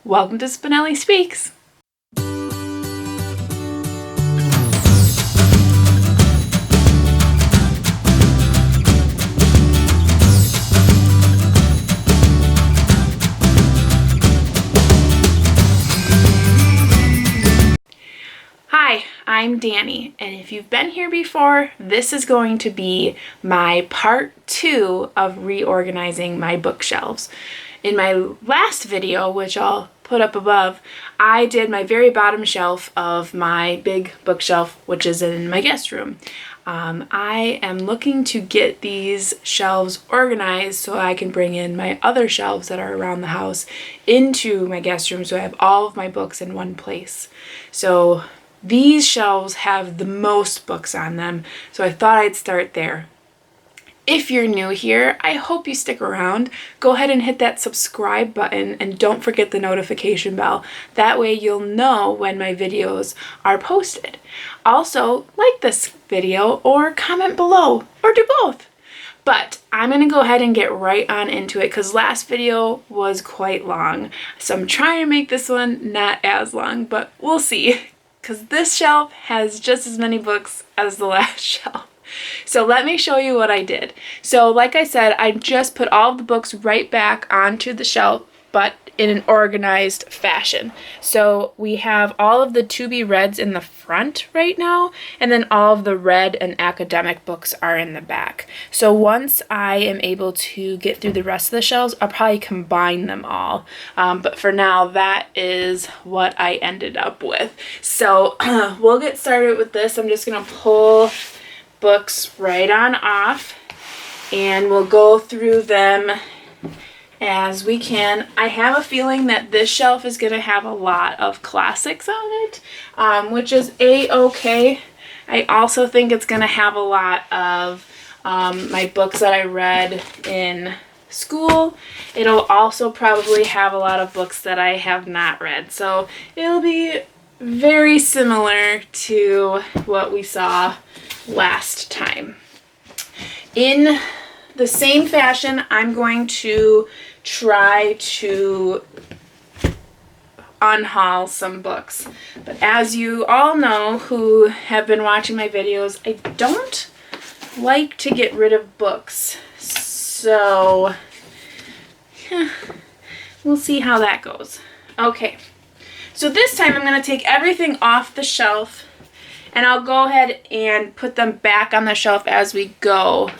Welcome to Spenelli Speaks. Hi, I'm Danny, and if you've been here before, this is going to be my part 2 of reorganizing my bookshelves. In my last video, which I'll put up above, I did my very bottom shelf of my big bookshelf, which is in my guest room. I am looking to get these shelves organized so I can bring in my other shelves that are around the house into my guest room so I have all of my books in one place. So these shelves have the most books on them, so I thought I'd start there. If you're new here, I hope you stick around. Go ahead and hit that subscribe button and don't forget the notification bell. That way you'll know when my videos are posted. Also, like this video or comment below or do both. But I'm going to go ahead and get right on into it because last video was quite long. So I'm trying to make this one not as long, but we'll see. Because this shelf has just as many books as the last shelf. So let me show you what I did. So like I said, I just put all of the books right back onto the shelf, but in an organized fashion. So we have all of the to-be reads in the front right now, and then all of the read and academic books are in the back. So once I am able to get through the rest of the shelves, I'll probably combine them all. But for now, that is what I ended up with. So we'll get started with this. I'm just gonna pull books right on off and we'll go through them as we can. I have a feeling that this shelf is going to have a lot of classics on it, which is a-okay. I also think it's going to have a lot of my books that I read in school. It'll also probably have a lot of books that I have not read, so it'll be very similar to what we saw last time. In the same fashion, I'm going to try to unhaul some books. But as you all know who have been watching my videos, I don't like to get rid of books. So we'll see how that goes. Okay. So this time I'm going to take everything off the shelf and I'll go ahead and put them back on the shelf as we go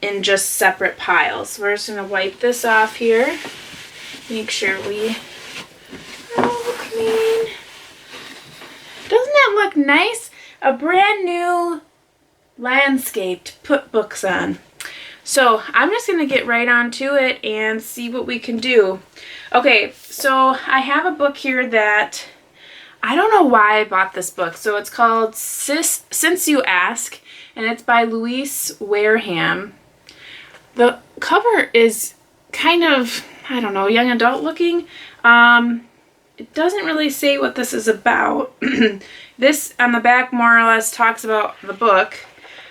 in just separate piles. We're just going to wipe this off here. Make sure we are all clean. Doesn't that look nice? A brand new landscape to put books on. So I'm just going to get right onto it and see what we can do. Okay, so I have a book here that I don't know why I bought this book. So it's called Since You Ask, and it's by Louise Wareham. The cover is kind of, I don't know, young adult looking. It doesn't really say what this is about. This on the back more or less talks about the book.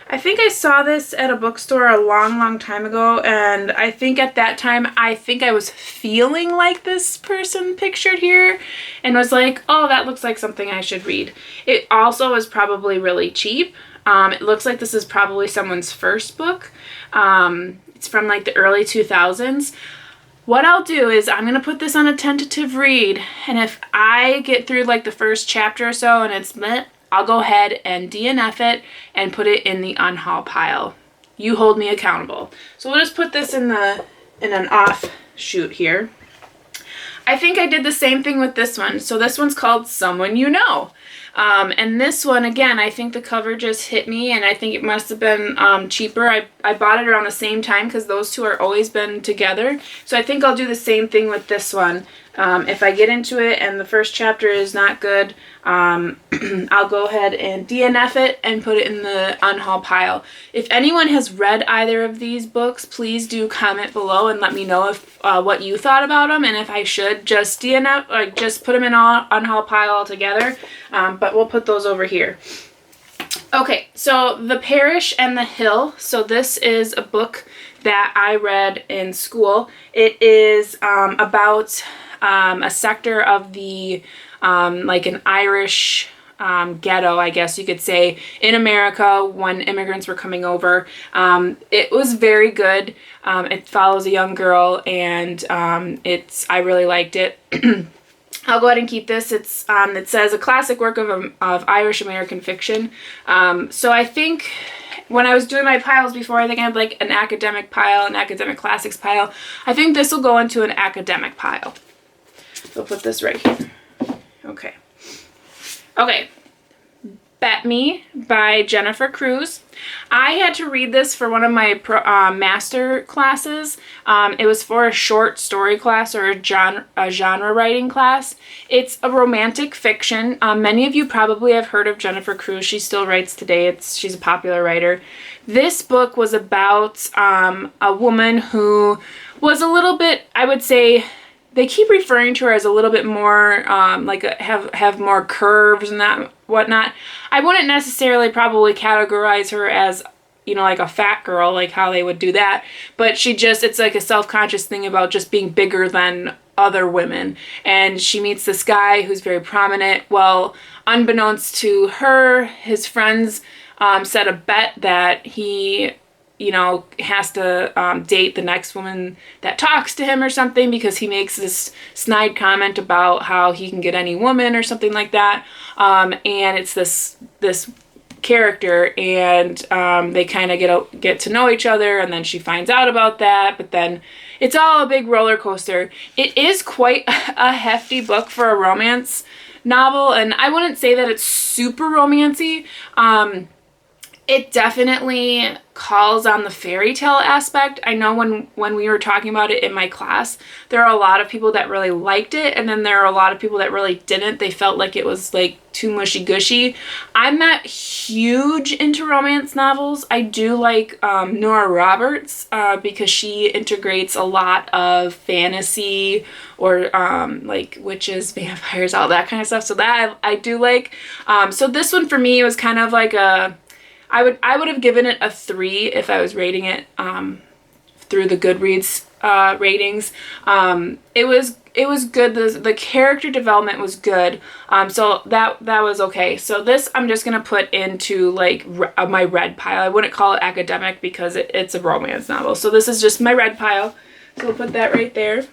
I think I saw this at a bookstore a long time ago, and I think at that time, I was feeling like this person pictured here and was like, oh, that looks like something I should read. It also is probably really cheap. It looks like this is probably someone's first book. It's from like the early 2000s. What I'll do is I'm going to put this on a tentative read, and if I get through like the first chapter or so and it's lit, I'll go ahead and DNF it and put it in the unhaul pile. You hold me accountable. So we'll just put this in an offshoot here. I think I did the same thing with this one. So this one's called Someone You Know. And this one, again, I think the cover just hit me, and I think it must have been cheaper. I bought it around the same time because those two are always been together. So I think I'll do the same thing with this one. If I get into it and the first chapter is not good, I'll go ahead and DNF it and put it in the unhaul pile. If anyone has read either of these books, please do comment below and let me know if what you thought about them, and if I should just DNF, like just put them in all unhaul pile altogether. But we'll put those over here. Okay, so The Parish and the Hill. So this is a book that I read in school. It is about a sector of the, like an Irish ghetto, I guess you could say, in America when immigrants were coming over. It was very good. It follows a young girl, and I really liked it. I'll go ahead and keep this. It says a classic work of Irish American fiction. So I think when I was doing my piles before, I think I had like an academic pile, an academic classics pile. I think this will go into an academic pile. So I'll put this right here. Okay. Okay. Bet Me by Jennifer Cruz. I had to read this for one of my master classes. It was for a short story class or a genre writing class. It's a romantic fiction. Many of you probably have heard of Jennifer Cruz. She still writes today. She's a popular writer. This book was about a woman who was a little bit, I would say, they keep referring to her as a little bit more have more curves and that whatnot. I wouldn't necessarily probably categorize her as, like a fat girl, like how they would do that. But it's like a self-conscious thing about just being bigger than other women. And she meets this guy who's very prominent. Well, unbeknownst to her, his friends set a bet that he has to date the next woman that talks to him or something, because he makes this snide comment about how he can get any woman or something like that. And it's this character, and they kind of get to know each other, and then she finds out about that, but then it's all a big roller coaster. It is quite a hefty book for a romance novel, and I wouldn't say that it's super romancy. It definitely calls on the fairy tale aspect. I know when we were talking about it in my class, there are a lot of people that really liked it, and then there are a lot of people that really didn't. They felt like it was like too mushy-gushy. I'm not huge into romance novels. I do like Nora Roberts because she integrates a lot of fantasy or like witches, vampires, all that kind of stuff. So that I do like. So this one for me was kind of like I would have given it a 3 if I was rating it through the Goodreads ratings. It was good. The character development was good. So that was okay. So this I'm just gonna put into like my red pile. I wouldn't call it academic because it's a romance novel. So this is just my red pile. So we'll put that right there.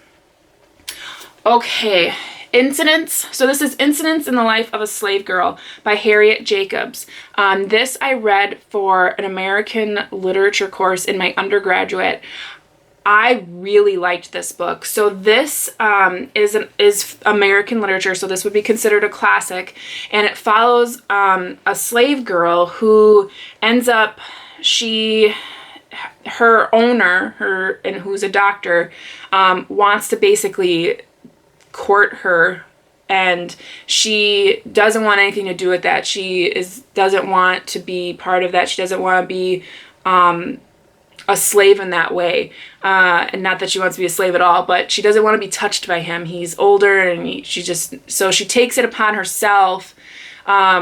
Okay. Incidents. So this is Incidents in the Life of a Slave Girl by Harriet Jacobs. This I read for an American literature course in my undergraduate. I really liked this book. So this is American literature, so this would be considered a classic, and it follows a slave girl who ends up, her owner, and who's a doctor, wants to basically court her, and she doesn't want anything to do with that. She doesn't want to be part of that. She doesn't want to be a slave in that way, and not that she wants to be a slave at all, but she doesn't want to be touched by him. He's older, and so she takes it upon herself her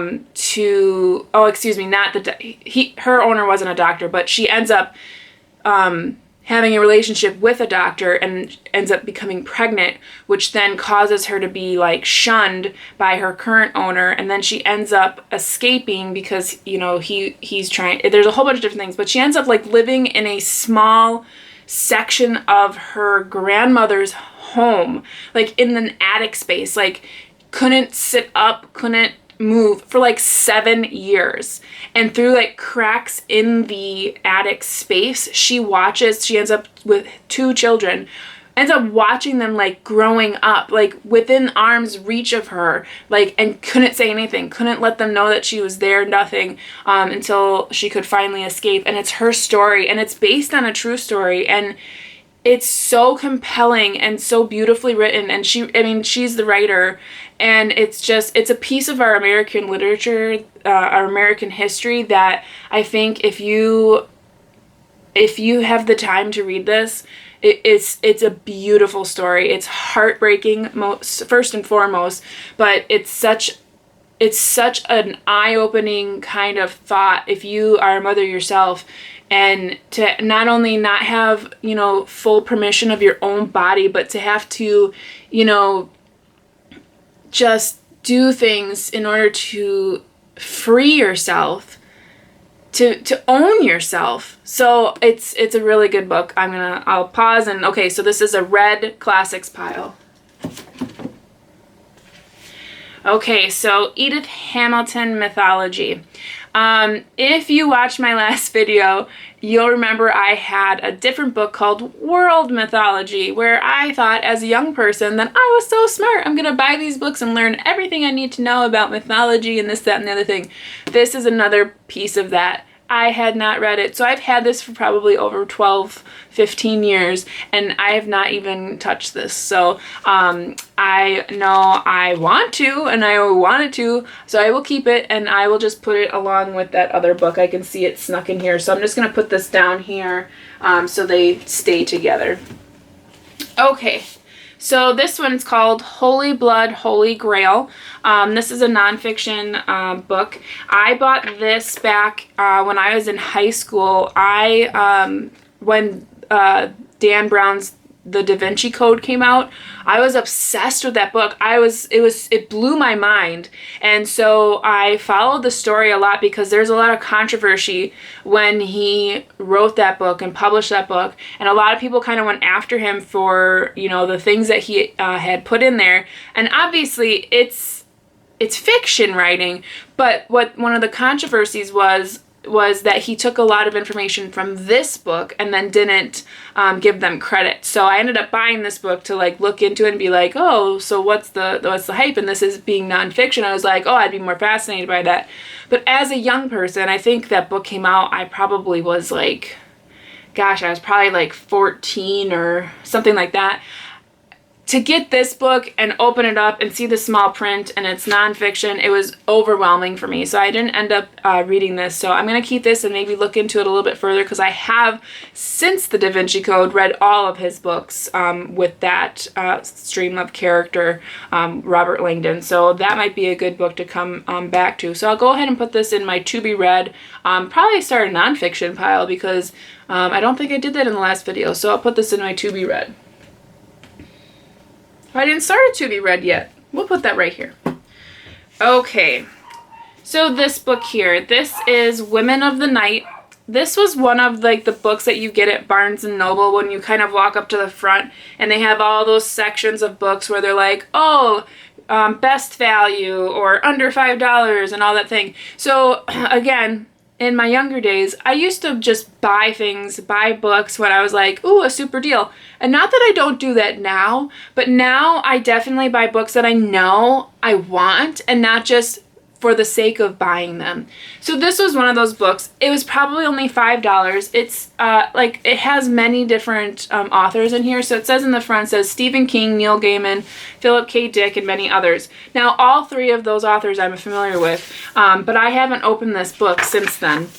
owner wasn't a doctor, but she ends up having a relationship with a doctor and ends up becoming pregnant, which then causes her to be like shunned by her current owner, and then she ends up escaping because he's trying. There's a whole bunch of different things, but she ends up like living in a small section of her grandmother's home, like in an attic space, like couldn't sit up, couldn't move for like 7 years. And through like cracks in the attic space, she ends up with 2 children, ends up watching them like growing up, like within arm's reach of her, like, and couldn't say anything, couldn't let them know that she was there, nothing, until she could finally escape. And it's her story, and it's based on a true story, and it's so compelling and so beautifully written. And she's the writer, and it's a piece of our American literature, our American history, that I think if you have the time to read this, it's a beautiful story. It's heartbreaking, first and foremost, but it's such an eye-opening kind of thought. If you are a mother yourself, and to not only not have, you know, full permission of your own body, but to have to, you know, just do things in order to free yourself, to own yourself. So it's a really good book. I'll pause and, okay, so this is a red classics pile. Okay, so Edith Hamilton mythology. If you watched my last video, you'll remember I had a different book called World Mythology, where I thought as a young person that I was so smart. I'm gonna buy these books and learn everything I need to know about mythology and this, that, and the other thing. This is another piece of that. I had not read it, so I've had this for probably over 12, 15 years, and I have not even touched this. So I know I want to, and I wanted to, so I will keep it, and I will just put it along with that other book. I can see it snuck in here, so I'm just going to put this down here so they stay together. Okay. So this one's called Holy Blood, Holy Grail. This is a nonfiction book. I bought this back when I was in high school. When Dan Brown's The Da Vinci Code came out, I was obsessed with that book. It blew my mind. And so I followed the story a lot because there's a lot of controversy when he wrote that book and published that book. And a lot of people kind of went after him for, you know, the things that he had put in there. And obviously it's fiction writing, but one of the controversies was that he took a lot of information from this book and then didn't give them credit. So I ended up buying this book to like look into it and be like, oh, so what's the hype? And this is being nonfiction. I was like, oh, I'd be more fascinated by that. But as a young person, I think that book came out, I probably was like, gosh, I was probably like 14 or something like that. To get this book and open it up and see the small print and it's nonfiction, it was overwhelming for me. So I didn't end up reading this. So I'm going to keep this and maybe look into it a little bit further because I have, since the Da Vinci Code, read all of his books with that stream of character, Robert Langdon. So that might be a good book to come back to. So I'll go ahead and put this in my to be read. Probably start a nonfiction pile because I don't think I did that in the last video. So I'll put this in my to be read. I didn't start a to be read yet. We'll put that right here. Okay, so this book here, this is Women of the Night. This was one of like the books that you get at Barnes & Noble when you kind of walk up to the front and they have all those sections of books where they're like, oh, best value or under $5 and all that thing. So again, in my younger days, I used to just buy books when I was like, ooh, a super deal. And not that I don't do that now, but now I definitely buy books that I know I want and not just for the sake of buying them. So this was one of those books. It was probably only $5. It's it has many different authors in here. So it says in the front, it says Stephen King, Neil Gaiman, Philip K. Dick, and many others. Now all three of those authors I'm familiar with, but I haven't opened this book since then.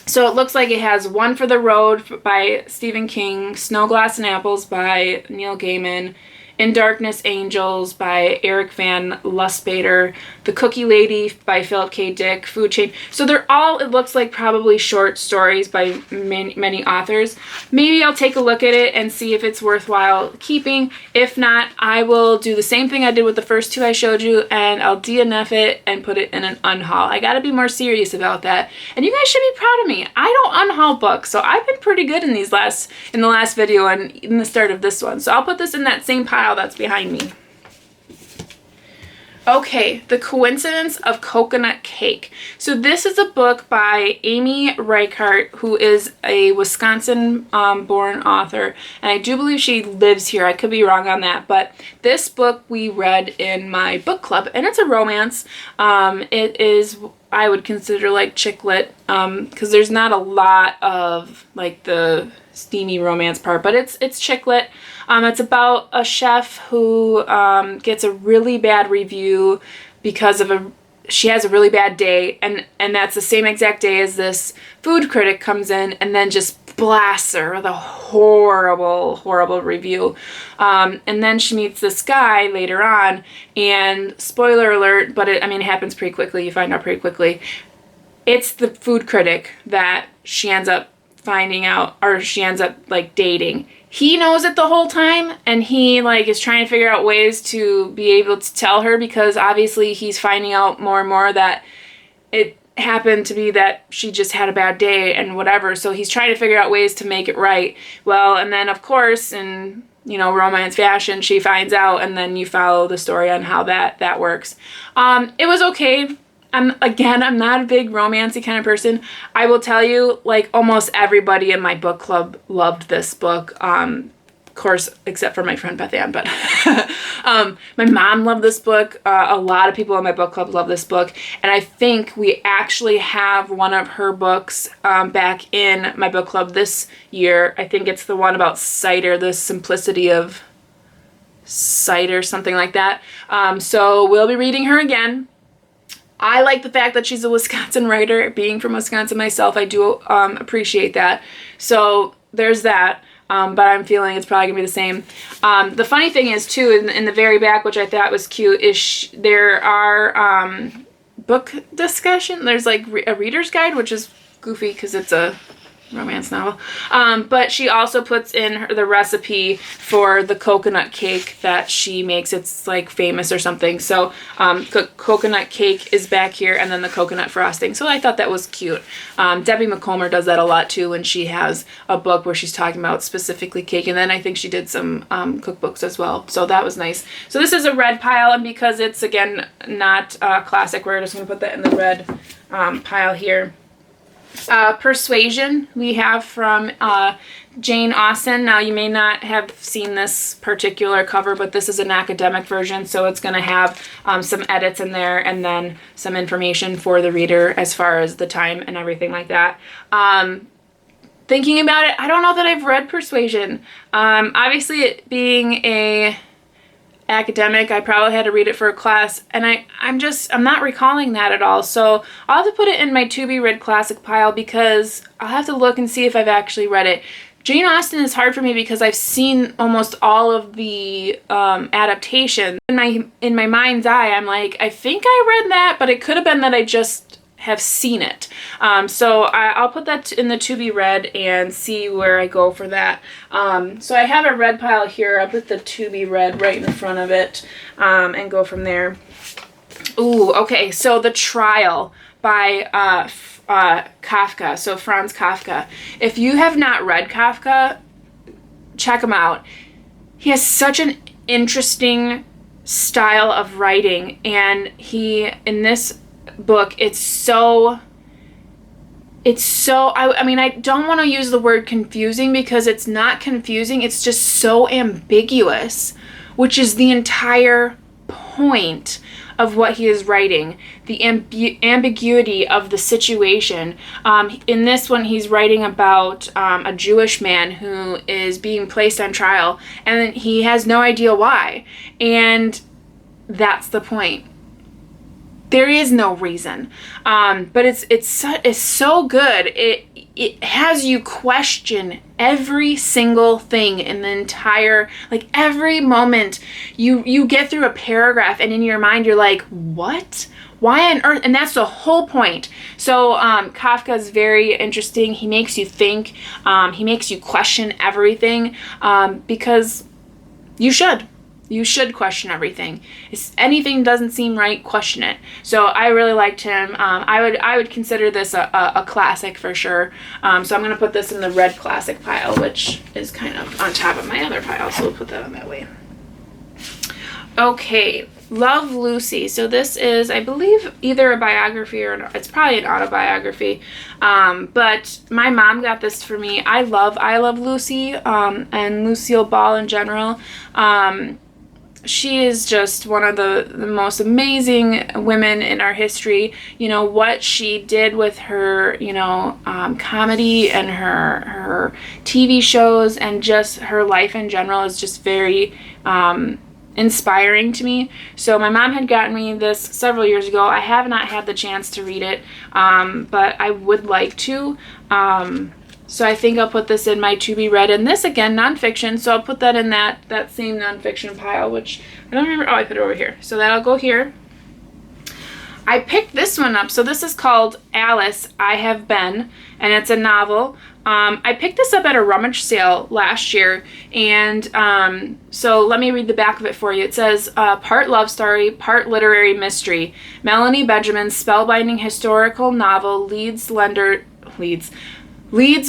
So it looks like it has One for the Road by Stephen King, Snow, Glass, and Apples by Neil Gaiman, In Darkness, Angels by Eric Van Lustbader, The Cookie Lady by Philip K. Dick, Food Chain. So they're all, it looks like, probably short stories by many authors. Maybe I'll take a look at it and see if it's worthwhile keeping. If not, I will do the same thing I did with the first two I showed you, and I'll DNF it and put it in an unhaul. I gotta be more serious about that. And you guys should be proud of me. I don't unhaul books, so I've been pretty good in the last video and in the start of this one. So I'll put this in that same pile that's behind me. Okay, The Coincidence of Coconut Cake. So this is a book by Amy Reichert, who is a Wisconsin born author, and I do believe she lives here. I could be wrong on that, but this book we read in my book club, and it's a romance. It is, I would consider, like chick lit, because there's not a lot of like the steamy romance part, but it's chick lit. It's about a chef who gets a really bad review because of she has a really bad day, and that's the same exact day as this food critic comes in and then just blasts her with a horrible review. And then she meets this guy later on, and spoiler alert, but it happens pretty quickly. You find out pretty quickly. It's the food critic that she ends up finding out, or she ends up like dating. He knows it the whole time, and he like is trying to figure out ways to be able to tell her, because obviously he's finding out more and more that it happened to be that she just had a bad day and whatever. So he's trying to figure out ways to make it right. Well, and then of course in, you know, romance fashion, she finds out, and then you follow the story on how that works. It was okay. I'm not a big romancy kind of person. I will tell you, like, almost everybody in my book club loved this book. Of course, except for my friend Beth Ann, but my mom loved this book. A lot of people in my book club love this book. And I think we actually have one of her books back in my book club this year. I think it's the one about cider, the simplicity of cider, something like that. So we'll be reading her again. I like the fact that she's a Wisconsin writer. Being from Wisconsin myself, I do appreciate that. So there's that. But I'm feeling it's probably going to be the same. The funny thing is, too, in the very back, which I thought was cute, is there are book discussion. There's like a reader's guide, which is goofy because it's a romance novel. But she also puts in the recipe for the coconut cake that she makes. It's like famous or something. So coconut cake is back here, and then the coconut frosting. So I thought that was cute. Debbie McComber does that a lot too when she has a book where she's talking about specifically cake. And then I think she did some cookbooks as well. So that was nice. So this is a red pile, and because it's, again, not classic, we're just going to put that in the red pile here. Persuasion we have from Jane Austen. Now, you may not have seen this particular cover, but this is an academic version, so it's going to have some edits in there, and then some information for the reader as far as the time and everything like that. Thinking about it, I don't know that I've read Persuasion. Obviously, it being a academic, I probably had to read it for a class, and I'm not recalling that at all. So I'll have to put it in my to be read classic pile, because I'll have to look and see if I've actually read it. Jane Austen is hard for me because I've seen almost all of the adaptations. In my mind's eye, I'm like, I think I read that, but it could have been that I just have seen it. So I'll put that in the to be read and see where I go for that. So I have a red pile here. I'll put the to be read right in front of it and go from there. Ooh, okay. So The Trial by Kafka. So Franz Kafka. If you have not read Kafka, check him out. He has such an interesting style of writing, and in this book, it's so I mean, I don't want to use the word confusing, because it's not confusing, it's just so ambiguous, which is the entire point of what he is writing, the ambiguity of the situation. In this one, he's writing about a Jewish man who is being placed on trial, and he has no idea why, and that's the point. There is no reason, but it's so good. It has you question every single thing in the entire, like, every moment you get through a paragraph, and in your mind you're like, what? Why on earth? And that's the whole point. So Kafka is very interesting. He makes you think. He makes you question everything, because you should. You should question everything. If anything doesn't seem right, question it. So I really liked him. I would consider this a classic for sure. So I'm going to put this in the red classic pile, which is kind of on top of my other pile. So we'll put that on that way. Okay, Love, Lucy. So this is, I believe, either a biography or it's probably an autobiography. But my mom got this for me. I love Lucy and Lucille Ball in general. She is just one of the most amazing women in our history. You know, what she did with her, comedy and her TV shows, and just her life in general is just very inspiring to me. So my mom had gotten me this several years ago. I have not had the chance to read it, but I would like to. So I think I'll put this in my to be read, and this, again, nonfiction, so I'll put that in that same nonfiction pile, which I don't remember. Oh, I put it over here. So that'll go here. I picked this one up. So this is called Alice, I Have Been, and it's a novel I picked this up at a rummage sale last year, and so let me read the back of it for you. It says, part love story, part literary mystery. Melanie Benjamin's spellbinding historical novel leads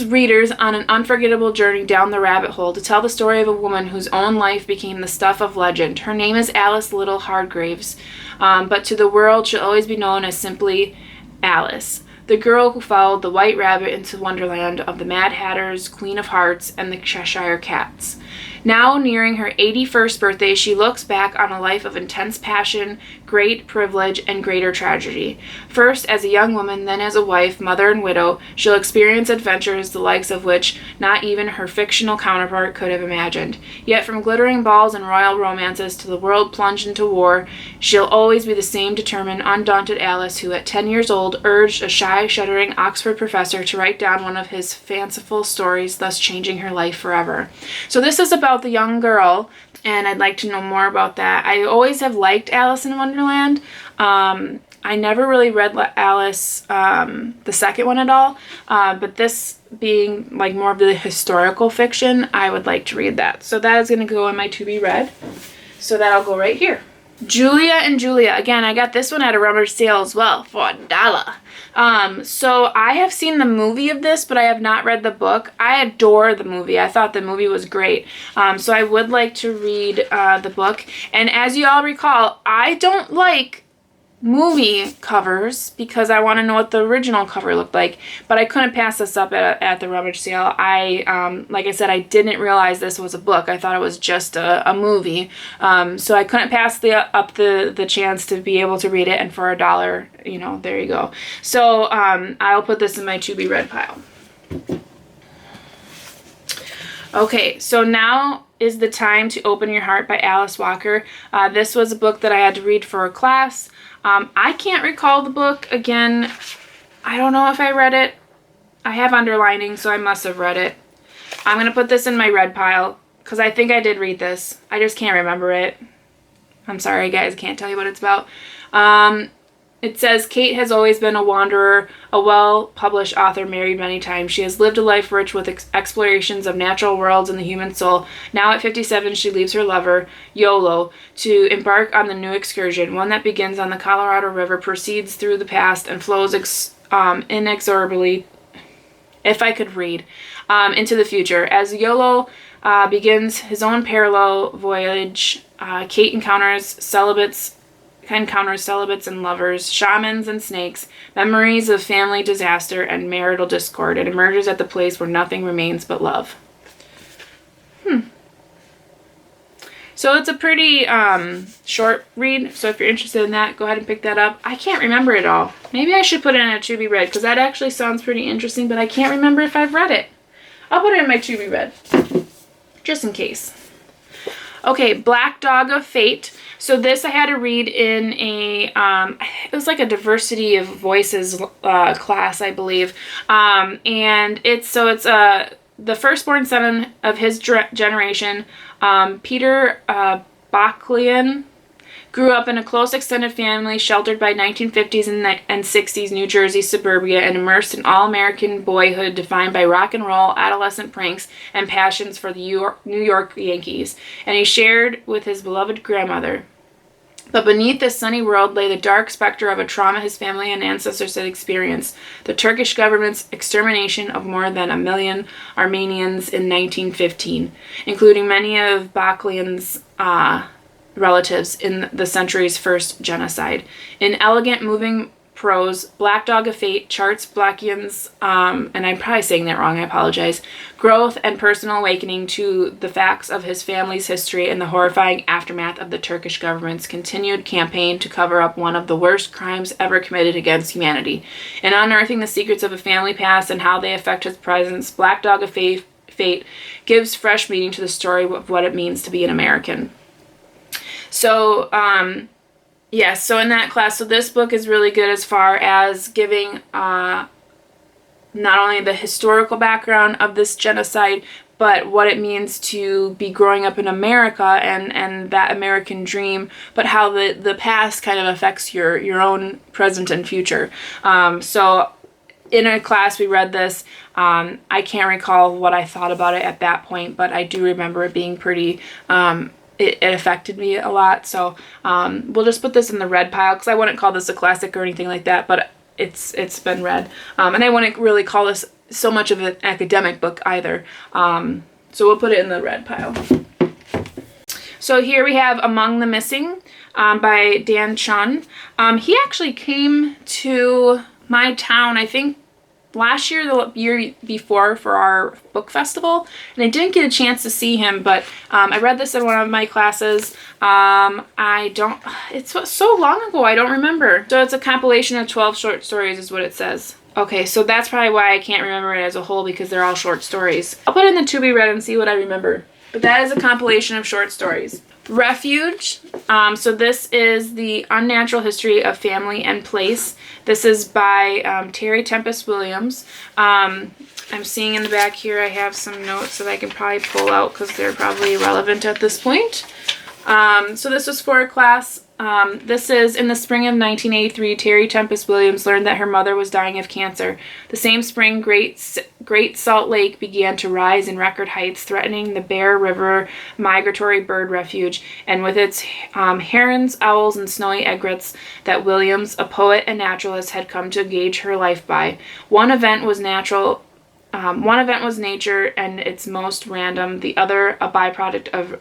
readers on an unforgettable journey down the rabbit hole to tell the story of a woman whose own life became the stuff of legend. Her name is Alice Little Hargraves, but to the world she'll always be known as simply Alice, the girl who followed the White Rabbit into Wonderland of the Mad Hatters, Queen of Hearts, and the Cheshire Cats. Now nearing her 81st birthday, she looks back on a life of intense passion, great privilege, and greater tragedy. First as a young woman, then as a wife, mother, and widow, she'll experience adventures the likes of which not even her fictional counterpart could have imagined. Yet from glittering balls and royal romances to the world plunged into war, she'll always be the same determined, undaunted Alice who at 10 years old urged a shy, shuddering Oxford professor to write down one of his fanciful stories, thus changing her life forever. So this is about the young girl, and I'd like to know more about that. I always have liked Alice in Wonderland. I never really read Alice, the second one at all, but this being like more of the historical fiction, I would like to read that. So that is going to go in my to be read. So that'll go right here. Julia and Julia. Again, I got this one at a rummage sale as well for $1. So I have seen the movie of this, but I have not read the book. I adore the movie. I thought the movie was great. So I would like to read the book. And as you all recall, I don't like movie covers because I want to know what the original cover looked like, but I couldn't pass this up at the rummage sale. I like I said, I didn't realize this was a book. I thought it was just a movie, so I couldn't pass the chance to be able to read it, and for $1, you know, there you go. So I'll put this in my to be read pile. Okay, so now is the time to open your heart by Alice Walker. This was a book that I had to read for a class. I can't recall the book. Again, I don't know if I read it. I have underlining, so I must have read it. I'm going to put this in my read pile because I think I did read this. I just can't remember it. I'm sorry, guys. I can't tell you what it's about. It says, Kate has always been a wanderer, a well-published author married many times. She has lived a life rich with explorations of natural worlds and the human soul. Now at 57, she leaves her lover, YOLO, to embark on the new excursion, one that begins on the Colorado River, proceeds through the past, and flows inexorably, if I could read, into the future. As YOLO begins his own parallel voyage, Kate encounters celibates and lovers, shamans and snakes, memories of family disaster and marital discord, and emerges at the place where nothing remains but love. So it's a pretty short read, so if you're interested in that, go ahead and pick that up. I can't remember it all. Maybe I should put it in a to be read, because that actually sounds pretty interesting, but I can't remember if I've read it. I'll put it in my to be read, just in case. Okay, Black Dog of Fate. So this I had to read in a, it was like a diversity of voices class, I believe. And it's the firstborn son of his generation, Peter Bachlian, grew up in a close extended family sheltered by 1950s and 60s New Jersey suburbia and immersed in all-American boyhood defined by rock and roll, adolescent pranks, and passions for the New York Yankees. And he shared with his beloved grandmother. But beneath this sunny world lay the dark specter of a trauma his family and ancestors had experienced, the Turkish government's extermination of more than 1 million Armenians in 1915, including many of Bachlian's relatives in the century's first genocide. In elegant, moving prose, Black Dog of Fate charts Bachlian's, and I'm probably saying that wrong, I apologize, growth and personal awakening to the facts of his family's history and the horrifying aftermath of the Turkish government's continued campaign to cover up one of the worst crimes ever committed against humanity. In unearthing the secrets of a family past and how they affect his presence, Black Dog of Fate gives fresh meaning to the story of what it means to be an American. So, yes, so in that class, so this book is really good as far as giving not only the historical background of this genocide, but what it means to be growing up in America and that American dream, but how the past kind of affects your own present and future. So in a class we read this. I can't recall what I thought about it at that point, but I do remember it being pretty, it affected me a lot. So we'll just put this in the read pile, because I wouldn't call this a classic or anything like that, but it's been read. And I wouldn't really call this so much of an academic book either. So we'll put it in the read pile. So here we have Among the Missing by Dan Chun. He actually came to my town, I think last year, the year before, for our book festival, and I didn't get a chance to see him, but I read this in one of my classes. It's so long ago, I don't remember. So it's a compilation of 12 short stories is what it says. Okay, so that's probably why I can't remember it as a whole, because they're all short stories. I'll put it in the to be read and see what I remember. But that is a compilation of short stories. Refuge. So this is the Unnatural History of Family and Place. This is by Terry Tempest Williams. I'm seeing in the back here I have some notes that I can probably pull out because they're probably relevant at this point. So this was for a class. This is in the spring of 1983, Terry Tempest Williams learned that her mother was dying of cancer. The same spring, Great Salt Lake began to rise in record heights, threatening the Bear River migratory bird refuge, and with its herons, owls, and snowy egrets that Williams, a poet and naturalist, had come to gauge her life by. One event was nature and its most random, the other a byproduct of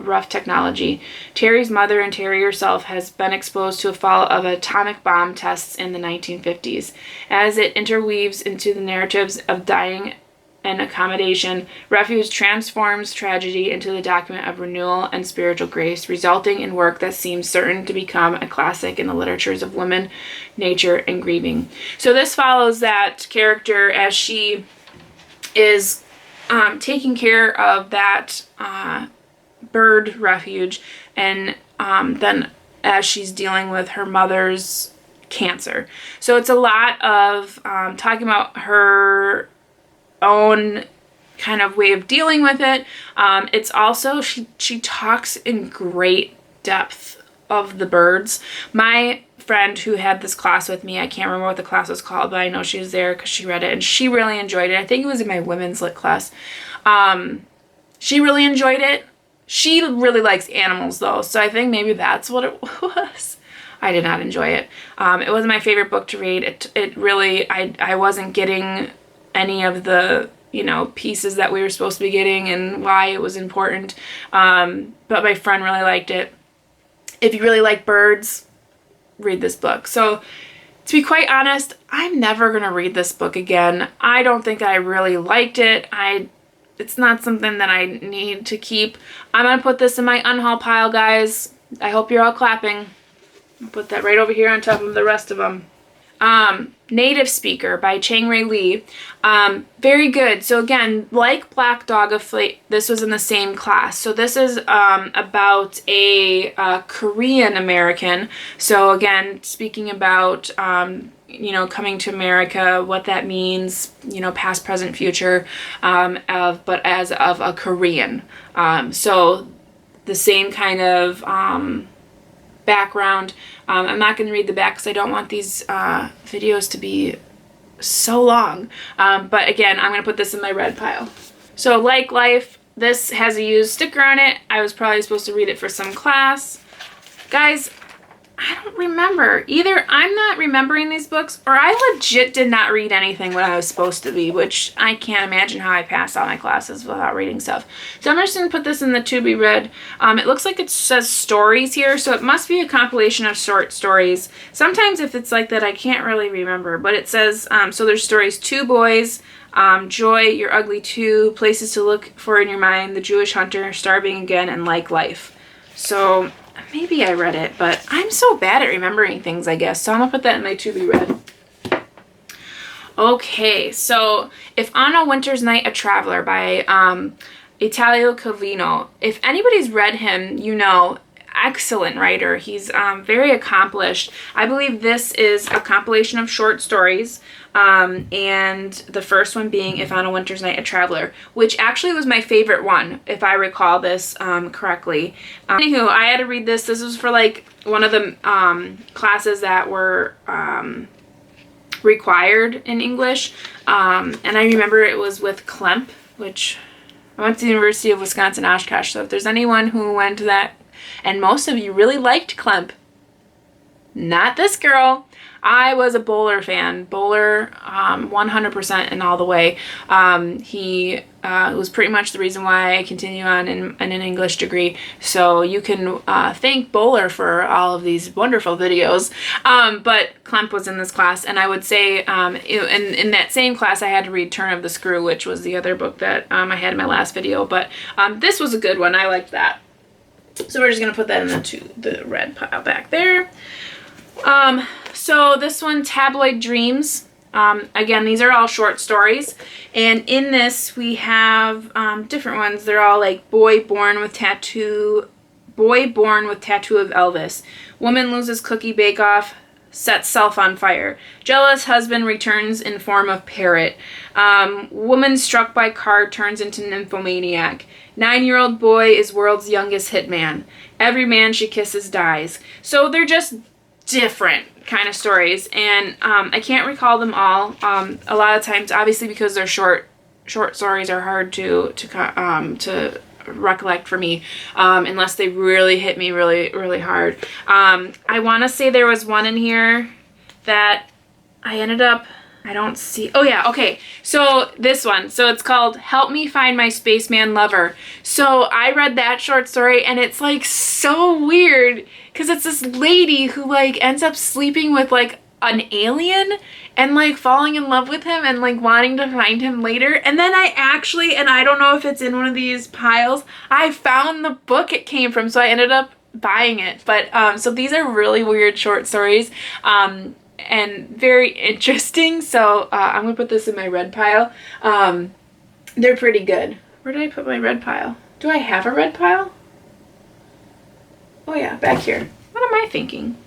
rough technology. Terry's mother and Terry herself has been exposed to a fall of atomic bomb tests in the 1950s. As it interweaves into the narratives of dying and accommodation, Refuge transforms tragedy into the document of renewal and spiritual grace, resulting in work that seems certain to become a classic in the literatures of women, nature, and grieving. So this follows that character as she is taking care of that bird refuge, and then as she's dealing with her mother's cancer. So it's a lot of talking about her own kind of way of dealing with it. It's also, she talks in great depth of the birds. My friend who had this class with me, I can't remember what the class was called, but I know she was there because she read it and she really enjoyed it. I think it was in my women's lit class. She really enjoyed it. She really likes animals though, so I think maybe that's what it was. I did not enjoy it. It wasn't my favorite book to read. It really, I wasn't getting any of the, pieces that we were supposed to be getting and why it was important. But my friend really liked it. If you really like birds, read this book. So to be quite honest, I'm never going to read this book again. I don't think I really liked it. It's not something that I need to keep. I'm going to put this in my unhaul pile, guys. I hope you're all clapping. I'll put that right over here on top of the rest of them. Native Speaker by Chang-Rae Lee. Very good. So again, like Black Dog of Fate, this was in the same class. So this is about a Korean American. So again, speaking about coming to America, what that means, past, present, future, but as of a Korean. So the same kind of background. I'm not going to read the back because I don't want these videos to be so long. But again, I'm going to put this in my red pile. So like Life, this has a used sticker on it. I was probably supposed to read it for some class. Guys, I don't remember. Either I'm not remembering these books or I legit did not read anything when I was supposed to be, which I can't imagine how I passed all my classes without reading stuff. So I'm just going to put this in the to be read. It looks like it says stories here, so it must be a compilation of short stories. Sometimes if it's like that, I can't really remember, but it says, so there's stories, Two Boys, Joy, You're Ugly Too, Places to Look For in Your Mind, The Jewish Hunter, Starving Again, and Like Life. So maybe I read it, but I'm so bad at remembering things, I guess. So I'm going to put that in my to be read. Okay, so If on a Winter's Night a Traveler by Italio Calvino. If anybody's read him, excellent writer. He's very accomplished. I believe this is a compilation of short stories. And the first one being If on a Winter's Night a Traveler, which actually was my favorite one, if I recall this correctly. Anywho, I had to read this. This was for like one of the classes that were required in English. And I remember it was with Klemp, which I went to the University of Wisconsin-Oshkosh. So if there's anyone who went to that, and most of you really liked Klemp, not this girl. I was a Bowler fan. Bowler, 100% and all the way. He was pretty much the reason why I continue on in an English degree. So you can thank Bowler for all of these wonderful videos. But Klemp was in this class, and I would say in that same class I had to read Turn of the Screw, which was the other book that I had in my last video. But this was a good one. I liked that. So we're just going to put that into the red pile back there. So this one, Tabloid Dreams. Again, these are all short stories. And in this, we have different ones. They're all like Boy born with tattoo of Elvis. Woman loses cookie bake-off, sets self on fire. Jealous husband returns in form of parrot. Woman struck by car turns into nymphomaniac. 9-year-old boy is world's youngest hitman. Every man she kisses dies. So they're just different kind of stories, and I can't recall them all. A lot of times, obviously, because they're short stories are hard to recollect for me, unless they really hit me really hard. I want to say there was one in here that I ended up, I don't see. Oh yeah, okay. So this one. So it's called Help Me Find My Spaceman Lover. So I read that short story, and it's like so weird because it's this lady who like ends up sleeping with like an alien and like falling in love with him and like wanting to find him later. And then I actually, and I don't know if it's in one of these piles, I found the book it came from, so I ended up buying it. But so these are really weird short stories. And very interesting. So I'm gonna put this in my red pile. They're pretty good. Where did I put my red pile? Do I have a red pile? Oh yeah, back here. What am I thinking?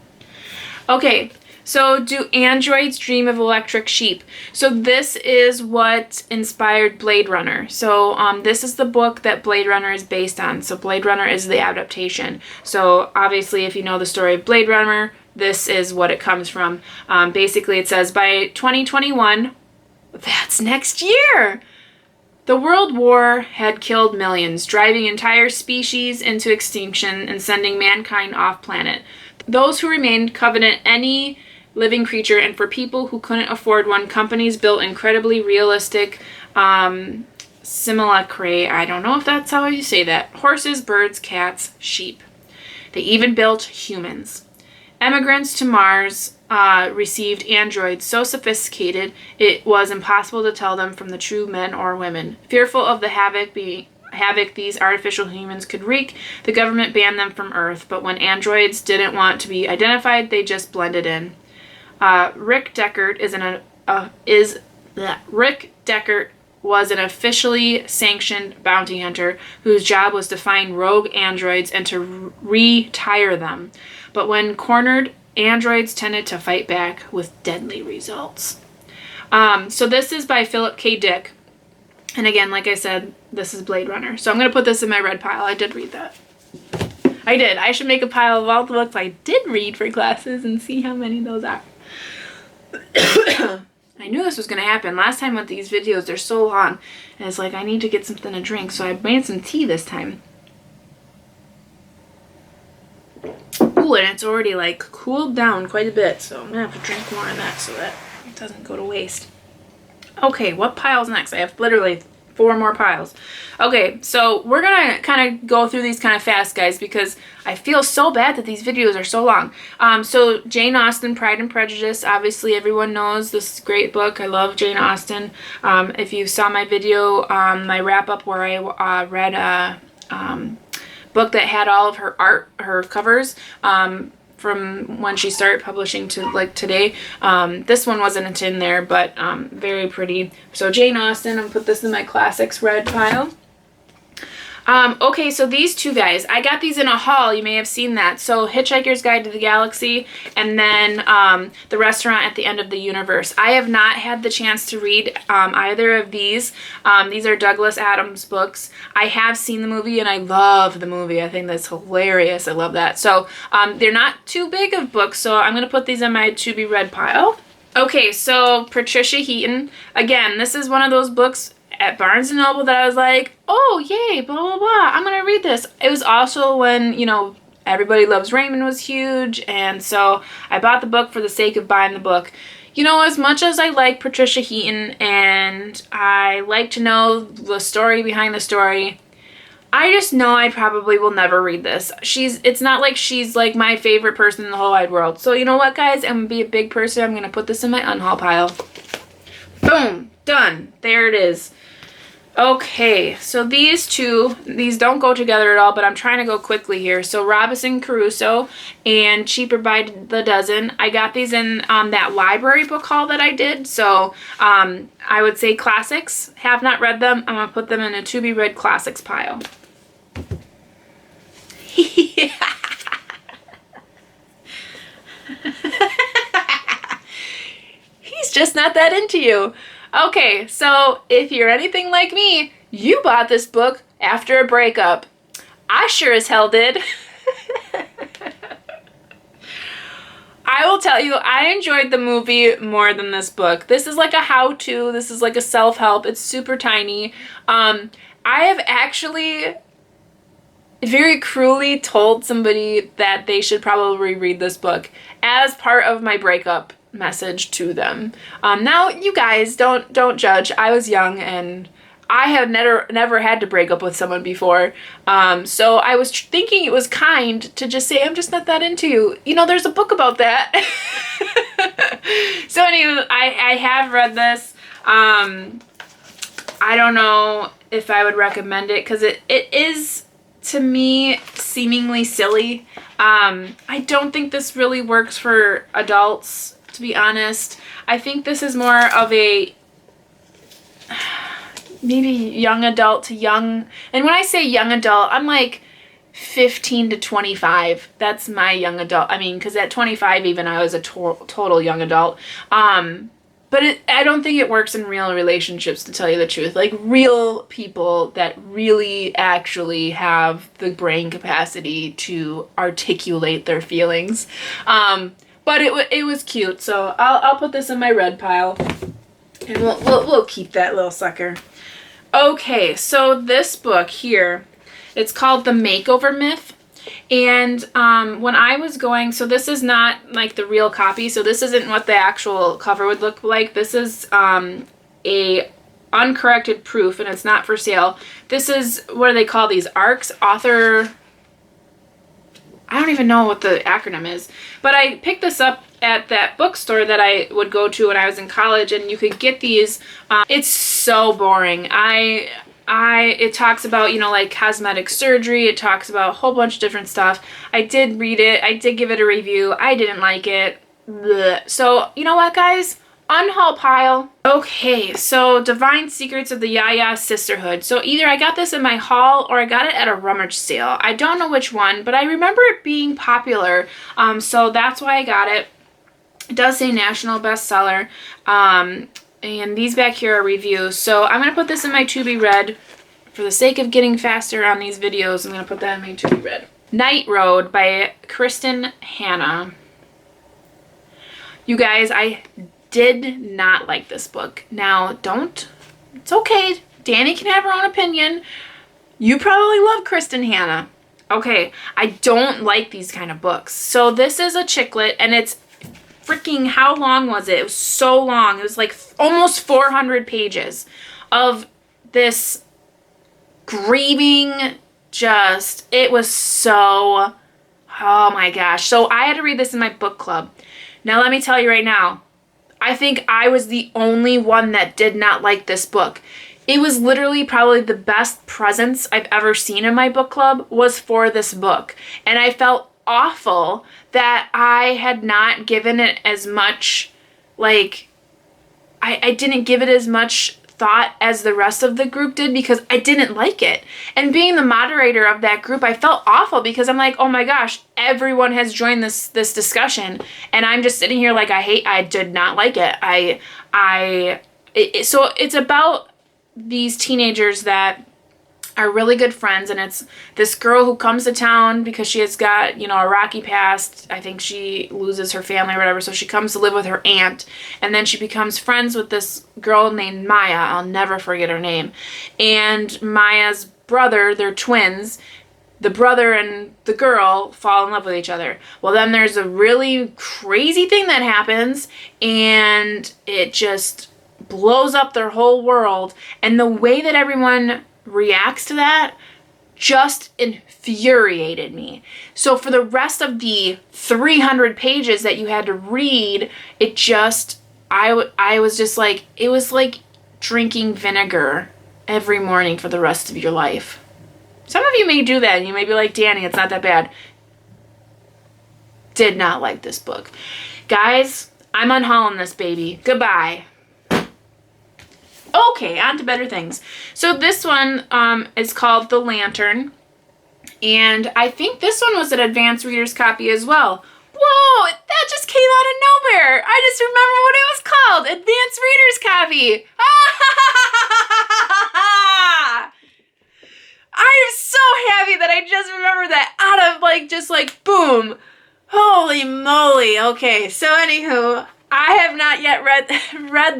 Okay, so do androids dream of electric sheep? So this is what inspired Blade Runner. So this is the book that Blade Runner is based on. So Blade Runner is the adaptation. So obviously if you know the story of Blade Runner, this is what it comes from. Basically it says by 2021, that's next year, the World War had killed millions, driving entire species into extinction and sending mankind off planet. Those who remained coveted any living creature, and for people who couldn't afford one, companies built incredibly realistic simulacrae. I don't know if that's how you say that. Horses, birds, cats, sheep. They even built humans. Emigrants to Mars received androids so sophisticated it was impossible to tell them from the true men or women. Fearful of the havoc these artificial humans could wreak, the government banned them from Earth. But when androids didn't want to be identified, they just blended in. Rick Deckard was an officially sanctioned bounty hunter whose job was to find rogue androids and to retire them. But when cornered, androids tended to fight back with deadly results. So this is by Philip K. Dick. And again, like I said, this is Blade Runner. So I'm going to put this in my red pile. I did read that. I did. I should make a pile of all the books I did read for classes and see how many those are. I knew this was going to happen. Last time with these videos, they're so long. And it's like, I need to get something to drink. So I made some tea this time. Ooh, and it's already like cooled down quite a bit. So I'm going to have to drink more of that so that it doesn't go to waste. Okay, what pile's next? I have literally 4 more piles. Okay, so we're gonna kind of go through these kind of fast, guys, because I feel so bad that these videos are so long. So Jane Austen, Pride and Prejudice, obviously everyone knows this is a great book. I love Jane Austen. If you saw my video, my wrap-up where I read a book that had all of her art, her covers, from when she started publishing to like today. This one wasn't in there, but very pretty. So Jane Austen, I'm gonna put this in my classics red pile. Okay, so these two guys, I got these in a haul. You may have seen that. So Hitchhiker's Guide to the Galaxy, and then The Restaurant at the End of the Universe. I have not had the chance to read either of these. These are Douglas Adams books. I have seen the movie, and I love the movie. I think that's hilarious. I love that. So they're not too big of books, so I'm going to put these in my to be read pile. Okay, so Patricia Heaton. Again, this is one of those books at Barnes & Noble that I was like, oh, yay, blah, blah, blah. I'm going to read this. It was also when, Everybody Loves Raymond was huge. And so I bought the book for the sake of buying the book. As much as I like Patricia Heaton and I like to know the story behind the story, I just know I probably will never read this. It's not like she's like my favorite person in the whole wide world. So you know what, guys? I'm going to be a big person. I'm going to put this in my unhaul pile. Boom. Done. There it is. Okay, so these don't go together at all, but I'm trying to go quickly here. So Robinson Crusoe and Cheaper by the Dozen. I got these in that library book haul that I did. So I would say classics. Have not read them. I'm going to put them in a to be read classics pile. He's just not that into you. Okay, so if you're anything like me, you bought this book after a breakup. I sure as hell did. I will tell you, I enjoyed the movie more than this book. This is like a how-to. This is like a self-help. It's super tiny. I have actually very cruelly told somebody that they should probably read this book as part of my breakup message to them. Now, you guys, don't judge. I was young and I have never had to break up with someone before. So I was thinking it was kind to just say, I'm just not that into you. There's a book about that. So anyway, I have read this. I don't know if I would recommend it because it is, to me, seemingly silly. I don't think this really works for adults, to be honest. I think this is more of a maybe young adult to young. And when I say young adult, I'm like 15 to 25. That's my young adult. I mean, because at 25 even I was a total young adult. But I don't think it works in real relationships, to tell you the truth. Like real people that really actually have the brain capacity to articulate their feelings. But it was cute, so I'll put this in my red pile, and we'll keep that little sucker. Okay, so this book here, it's called The Makeover Myth. And when I was going, so this is not like the real copy, so this isn't what the actual cover would look like. This is a uncorrected proof, and it's not for sale. This is, what do they call these? ARCs? Author... I don't even know what the acronym is. But I picked this up at that bookstore that I would go to when I was in college, and you could get these. It's so boring. It talks about, like cosmetic surgery. It talks about a whole bunch of different stuff. I did read it. I did give it a review. I didn't like it. Blech. So, you know what, guys? Unhaul pile. Okay, so Divine Secrets of the Yaya Sisterhood. So either I got this in my haul or I got it at a rummage sale. I don't know which one, but I remember it being popular. So that's why I got it. It does say national bestseller. And these back here are reviews. So I'm going to put this in my to be read. For the sake of getting faster on these videos, I'm going to put that in my to be read. Night Road by Kristen Hanna. You guys, I did not like this book. Now, it's okay. Danny can have her own opinion. You probably love Kristen Hanna. Okay, I don't like these kind of books. So this is a chicklet, and it's freaking, how long was it? It was so long. It was like almost 400 pages of this grieving, it was so, oh my gosh. So I had to read this in my book club. Now let me tell you right now, I think I was the only one that did not like this book. It was literally probably the best presents I've ever seen in my book club was for this book. And I felt awful that I had not given it as much, I didn't give it as much thought as the rest of the group did because I didn't like it. And being the moderator of that group, I felt awful because I'm like, oh my gosh, everyone has joined this discussion, and I'm just sitting here like I did not like it. So it's about these teenagers that are really good friends, and it's this girl who comes to town because she has got, you know, a rocky past. I think she loses her family or whatever, so she comes to live with her aunt, and then she becomes friends with this girl named Maya. I'll never forget her name. And Maya's brother, they're twins, the brother and the girl fall in love with each other. Well, then there's a really crazy thing that happens, and it just blows up their whole world, and the way that everyone reacts to that just infuriated me. So for the rest of the 300 pages that you had to read, it just, I was just like, it was like drinking vinegar every morning for the rest of your life. Some of you may do that, and you may be like, Danny, it's not that bad. Did not like this book. Guys, I'm unhauling this baby. Goodbye. Okay, on to better things. So this one is called The Lantern, and I think this one was an advanced reader's copy as well. Whoa, that just came out of nowhere. I just remember what it was called. Advanced reader's copy. I am so happy that I just remembered that out of like, just like, boom. Holy moly. Okay, so anywho, I have not yet read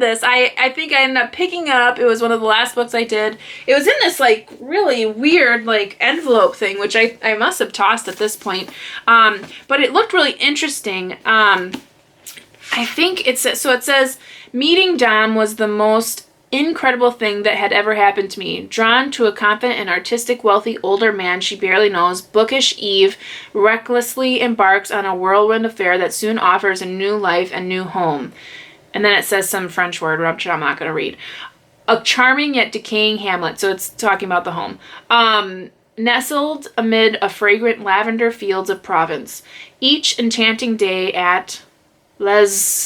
this. I think I ended up picking it up. It was one of the last books I did. It was in this like really weird like envelope thing, which I must have tossed at this point. But it looked really interesting. I think it says, meeting Dom was the most incredible thing that had ever happened to me. Drawn to a confident and artistic, wealthy older man she barely knows, bookish Eve recklessly embarks on a whirlwind affair that soon offers a new life and new home. And then it says some French word, which I'm not going to read. A charming yet decaying hamlet, so it's talking about the home. Nestled amid a fragrant lavender fields of Provence. Each enchanting day at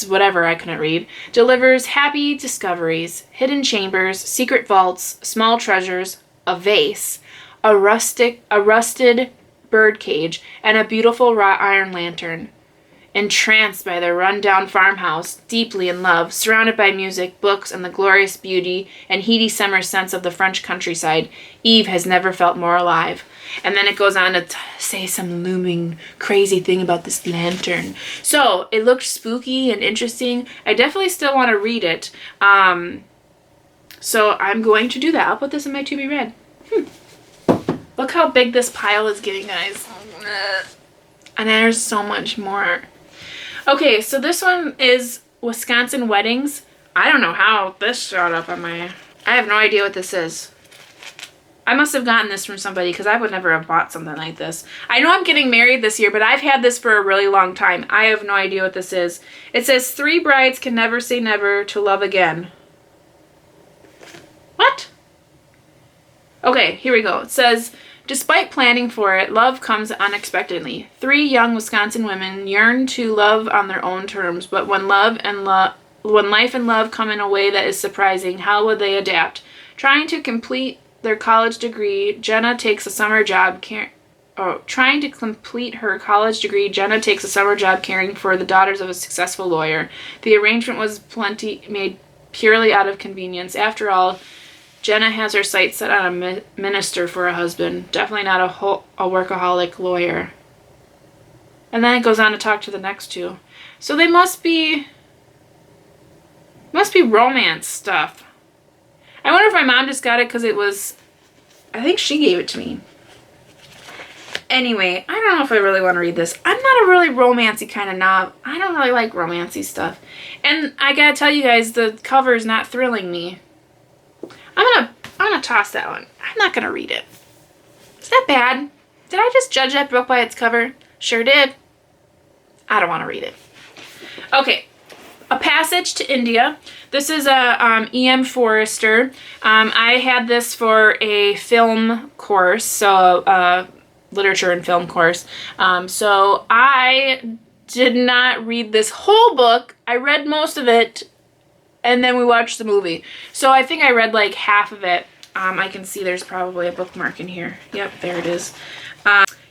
whatever I couldn't read, delivers happy discoveries, hidden chambers, secret vaults, small treasures, a vase, a rusted bird cage, and a beautiful wrought iron lantern. Entranced by their run-down farmhouse, deeply in love, surrounded by music, books, and the glorious beauty and heady summer scents of the French countryside, Eve has never felt more alive. And then it goes on to say some looming crazy thing about this lantern. So it looked spooky and interesting. I definitely still want to read it. So I'm going to do that. I'll put this in my to be read. Look how big this pile is getting, guys. And there's so much more. Okay, so this one is Wisconsin Weddings. I don't know how this showed up on my... I have no idea what this is. I must have gotten this from somebody because I would never have bought something like this. I know I'm getting married this year, but I've had this for a really long time. I have no idea what this is. It says, 3 brides can never say never to love again. What? Okay, here we go. It says, despite planning for it, love comes unexpectedly. 3 young Wisconsin women yearn to love on their own terms, but when life and love come in a way that is surprising, how would they adapt? Trying to complete their college degree, Jenna takes a summer job caring for the daughters of a successful lawyer. The arrangement was made purely out of convenience. After all, Jenna has her sights set on a minister for a husband, definitely not a workaholic lawyer. And then it goes on to talk to the next 2. So they must be romance stuff. I wonder if my mom just got it because it was, I think she gave it to me. Anyway, I don't know if I really want to read this. I'm not a really romancy kind of knob. I don't really like romancy stuff. And I gotta tell you guys, the cover is not thrilling me. I'm gonna toss that one. I'm not gonna read it. Is that bad? Did I just judge that book by its cover? Sure did. I don't want to read it. Okay. A Passage to India. This is a E.M. Forrester. I had this for a film course, so literature and film course. So I did not read this whole book. I read most of it, and then we watched the movie. So I think I read like half of it. I can see there's probably a bookmark in here. Yep, there it is.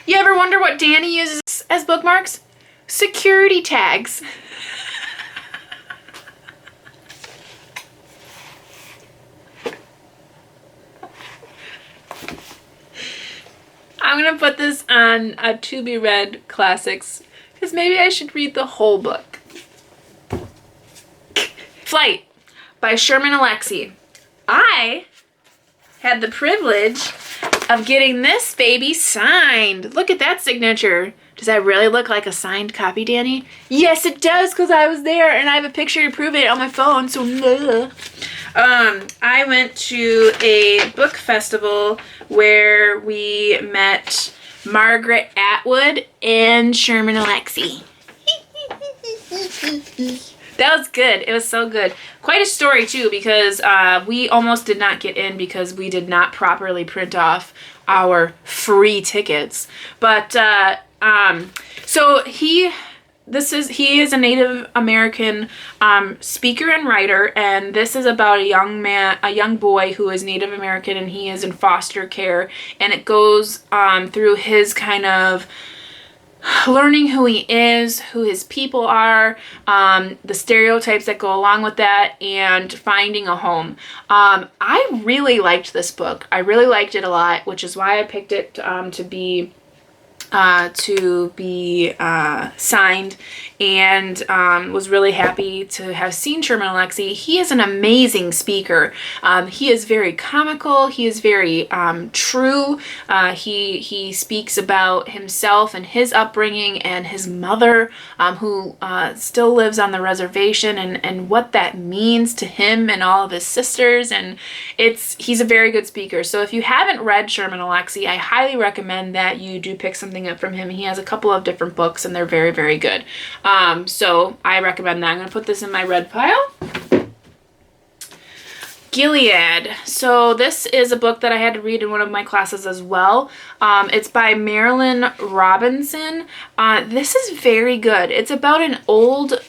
You ever wonder what Danny uses as bookmarks? Security tags. I'm going to put this on a to be read classics because maybe I should read the whole book. Flight by Sherman Alexie. I had the privilege of getting this baby signed. Look at that signature. Does that really look like a signed copy, Danny? Yes, it does, because I was there, and I have a picture to prove it on my phone, so I went to a book festival where we met Margaret Atwood and Sherman Alexie. That was good. It was so good. Quite a story, too, because we almost did not get in because we did not properly print off our free tickets. But, so he is a Native American speaker and writer, and this is about a young boy who is Native American, and he is in foster care, and it goes through his kind of learning who he is, who his people are, the stereotypes that go along with that, and finding a home. I really liked this book. I really liked it a lot, which is why I picked it to be signed, and was really happy to have seen Sherman Alexie. He is an amazing speaker. He is very comical. He is very true. He speaks about himself and his upbringing and his mother, who still lives on the reservation, and what that means to him and all of his sisters. And he's a very good speaker. So if you haven't read Sherman Alexie, I highly recommend that you do pick something up from him. He has a couple of different books, and they're very, very good. So I recommend that. I'm going to put this in my red pile. Gilead. So this is a book that I had to read in one of my classes as well. It's by Marilyn Robinson. This is very good. It's about an old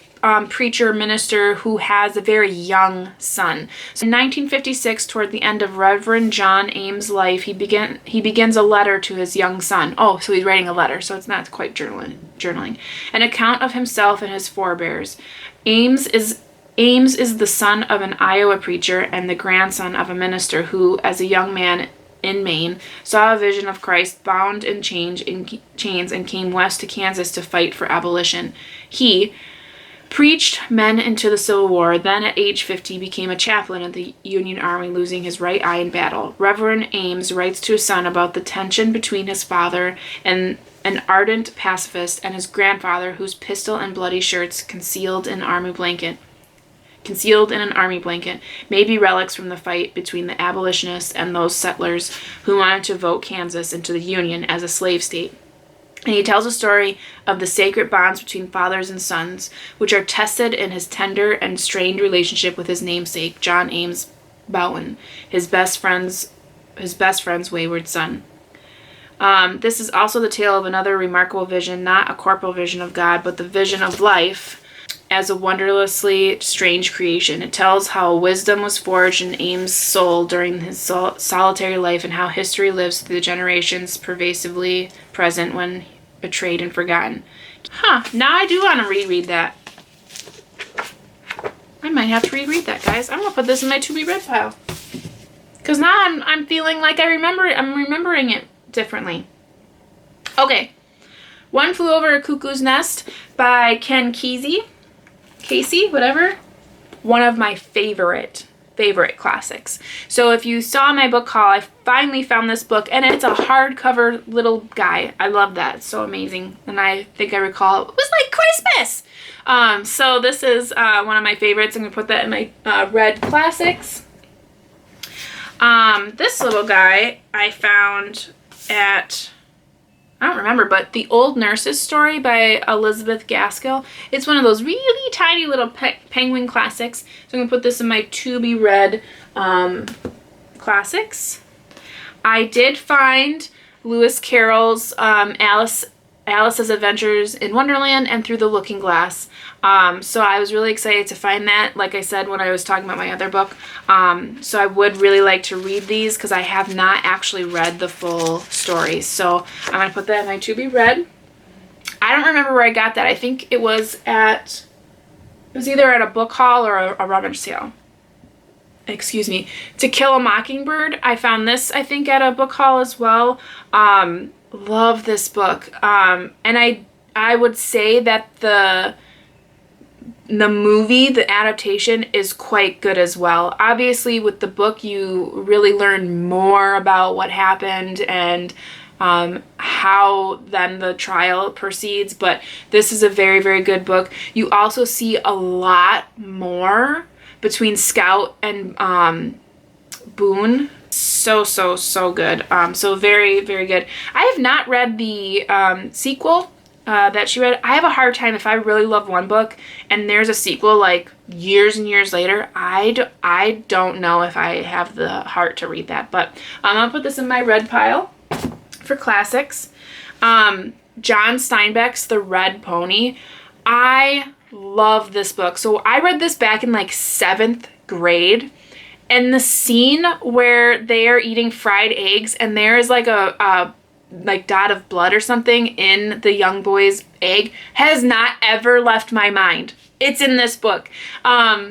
preacher minister who has a very young son. So in 1956, toward the end of Reverend John Ames' life, he begins a letter to his young son. Oh, so he's writing a letter, so it's not quite journaling. An account of himself and his forebears. Ames is the son of an Iowa preacher and the grandson of a minister who, as a young man in Maine, saw a vision of Christ bound in chains and came west to Kansas to fight for abolition. He preached men into the Civil War, then at age 50 became a chaplain in the Union Army, losing his right eye in battle. Reverend Ames writes to his son about the tension between his father and an ardent pacifist and his grandfather, whose pistol and bloody shirts concealed in an army blanket may be relics from the fight between the abolitionists and those settlers who wanted to vote Kansas into the Union as a slave state. And he tells a story of the sacred bonds between fathers and sons, which are tested in his tender and strained relationship with his namesake, John Ames Bowen, his best friend's wayward son. This is also the tale of another remarkable vision, not a corporal vision of God, but the vision of life as a wondrously strange creation. It tells how wisdom was forged in Ames' soul during his solitary life, and how history lives through the generations, pervasively present when betrayed and forgotten. Now I do want to reread that. I might have to reread that, guys. I'm going to put this in my to-be-read pile. Because now I'm feeling like I'm remembering it differently. Okay. One Flew Over a Cuckoo's Nest by Ken Kesey. Whatever. One of my favorite classics. So if you saw my book haul, I finally found this book, and it's a hardcover little guy. I love that. It's so amazing. And I think I recall it was like Christmas. So this is one of my favorites. I'm going to put that in my red classics. This little guy I found at, I don't remember, but The Old Nurse's Story by Elizabeth Gaskell. It's one of those really tiny little penguin classics. So I'm going to put this in my to-be-read classics. I did find Lewis Carroll's Alice's Adventures in Wonderland and Through the Looking Glass. So I was really excited to find that, like I said when I was talking about my other book. So I would really like to read these because I have not actually read the full stories. So I'm going to put that in my to-be-read. I don't remember where I got that. I think it was either at a book haul or a rummage sale. To Kill a Mockingbird. I found this, I think, at a book haul as well. love this book. And I would say that the movie, the adaptation, is quite good as well. Obviously, with the book, you really learn more about what happened and how then the trial proceeds, but this is a very, very good book. You also see a lot more between Scout and Boone. So good. So very, very good. I have not read the sequel that she read. I have a hard time if I really love one book and there's a sequel like years and years later. I don't know if I have the heart to read that, but I'll put this in my red pile for classics. John Steinbeck's The Red Pony. I love this book. So I read this back in like 7th grade. And the scene where they are eating fried eggs and there is like a like dot of blood or something in the young boy's egg has not ever left my mind. It's in this book.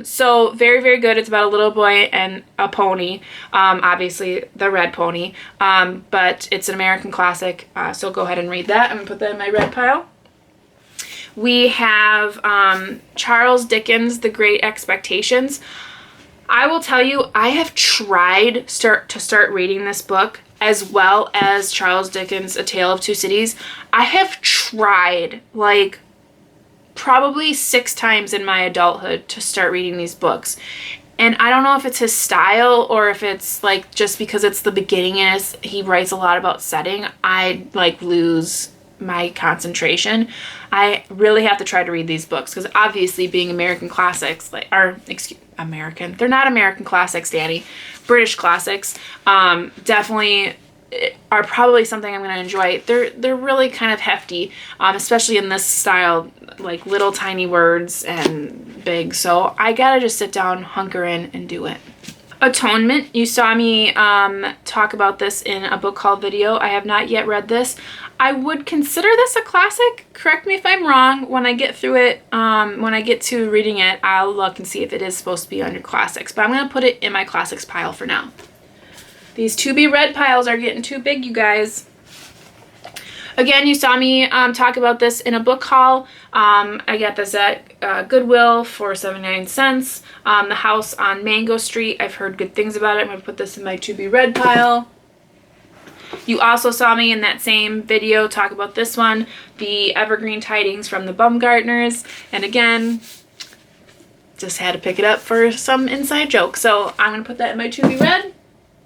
So very, very good. It's about a little boy and a pony. Obviously the red pony. But it's an American classic. So go ahead and read that. I'm gonna put that in my red pile. We have Charles Dickens' The Great Expectations. I will tell you, I have tried to start reading this book as well as Charles Dickens' A Tale of Two Cities. I have tried like probably 6 times in my adulthood to start reading these books. And I don't know if it's his style or if it's like just because it's the beginning and he writes a lot about setting, I like lose my concentration. I really have to try to read these books because obviously being American classics, American. They're not American classics, Danny. British classics. Definitely are probably something I'm going to enjoy. They're really kind of hefty, especially in this style, like little tiny words and big. So I gotta just sit down, hunker in, and do it. Atonement. You saw me talk about this in a book haul video. I have not yet read this. I would consider this a classic. Correct me if I'm wrong. When I get through it, when I get to reading it, I'll look and see if it is supposed to be under classics. But I'm going to put it in my classics pile for now. These to be read piles are getting too big, you guys. Again, you saw me talk about this in a book haul. I got this at Goodwill for 79 cents. The House on Mango Street. I've heard good things about it. I'm going to put this in my to be read pile. You also saw me in that same video talk about this one, The Evergreen Tidings from the Baumgartners. And again, just had to pick it up for some inside joke. So I'm going to put that in my to be read.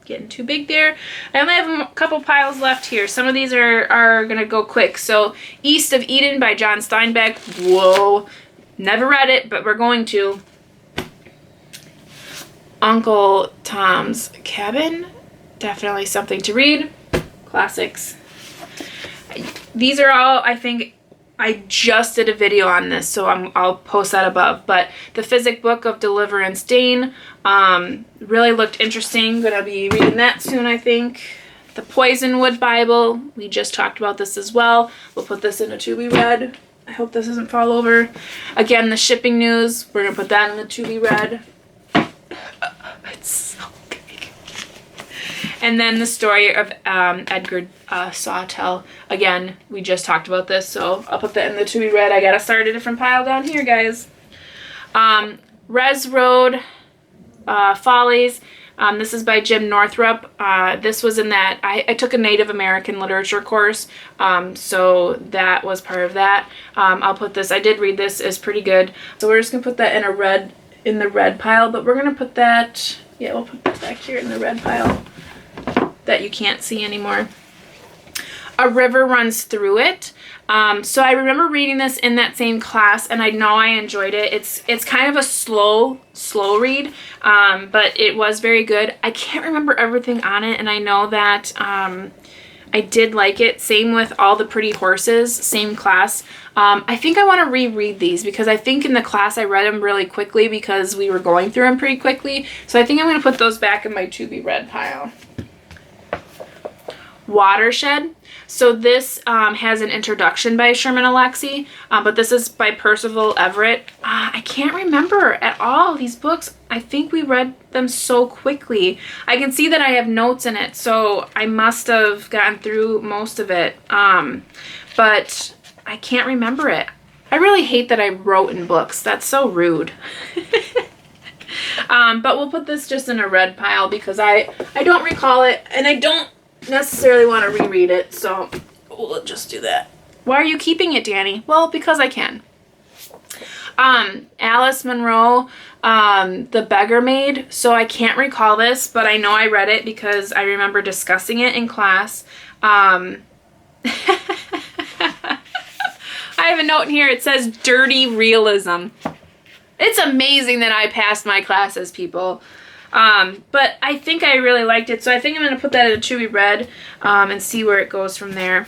Getting too big there. I only have a couple piles left here. Some of these are going to go quick. So East of Eden by John Steinbeck. Whoa. Never read it, but we're going to. Uncle Tom's Cabin. Definitely something to read. Classics. These are all, I think, I just did a video on this, so I'll post that above. But the Physic Book of Deliverance Dane really looked interesting. Gonna be reading that soon, I think. The Poisonwood Bible. We just talked about this as well. We'll put this in a to be read. I hope this doesn't fall over. Again, the shipping news. We're gonna put that in the to be read. It's so big. And then the story of Edgar Sawtelle. Again, we just talked about this, so I'll put that in the to be read. I gotta start a different pile down here, guys. Res Road Follies. This is by Jim Northrup. This was in that, I took a Native American literature course, so that was part of that. I'll put this, I did read this, it's pretty good. So we're just gonna put that in the red pile, but we're gonna put that, yeah, we'll put that back here in the red pile that you can't see anymore. A River Runs Through It. So I remember reading this in that same class, and I know I enjoyed it. It's kind of a slow read, but it was very good. I can't remember everything on it, and I know that I did like it. Same with All the Pretty Horses, same class. I think I want to reread these because I think in the class I read them really quickly because we were going through them pretty quickly. So I think I'm going to put those back in my to be read pile. Watershed. So this has an introduction by Sherman Alexie, but this is by Percival Everett. I can't remember at all these books. I think we read them so quickly. I can see that I have notes in it, so I must have gotten through most of it, but I can't remember it. I really hate that I wrote in books. That's so rude. But we'll put this just in a red pile because I don't recall it, and I don't necessarily want to reread it, so we'll just do that. Why are you keeping it, Danny? Well, because I can. Alice Munro, The Beggar Maid. So I can't recall this, but I know I read it because I remember discussing it in class. I have a note in here. It says dirty realism. It's amazing that I passed my classes, people. But I think I really liked it, so I think I'm going to put that in a to be read and see where it goes from there.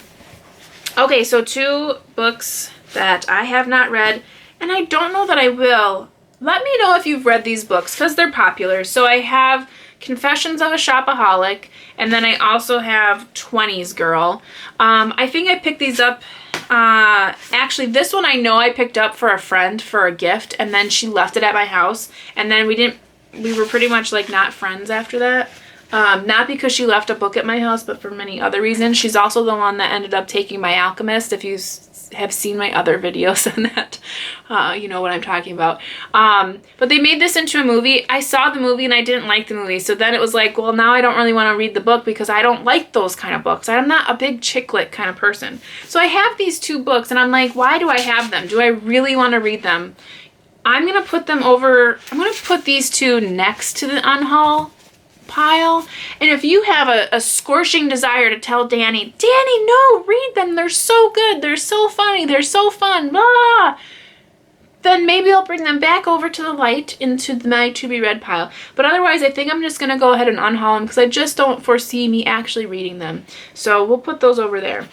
Okay, so 2 books that I have not read, and I don't know that I will. Let me know if you've read these books, because they're popular. So I have Confessions of a Shopaholic, and then I also have 20s Girl. I think I picked these up. Actually, this one I know I picked up for a friend for a gift, and then she left it at my house, and then we were pretty much like not friends after that. Not because she left a book at my house, but for many other reasons. She's also the one that ended up taking my Alchemist. If you have seen my other videos on that, you know what I'm talking about. But they made this into a movie. I saw the movie and I didn't like the movie. So then it was like, well, now I don't really want to read the book because I don't like those kind of books. I'm not a big chick lit kind of person. So I have these 2 books and I'm like, why do I have them? Do I really want to read them? I'm going to put them over, I'm going to put these 2 next to the unhaul pile. And if you have a scorching desire to tell Danny, no, read them. They're so good. They're so funny. They're so fun. Blah. Then maybe I'll bring them back over to the light into my to be read pile. But otherwise, I think I'm just going to go ahead and unhaul them because I just don't foresee me actually reading them. So we'll put those over there.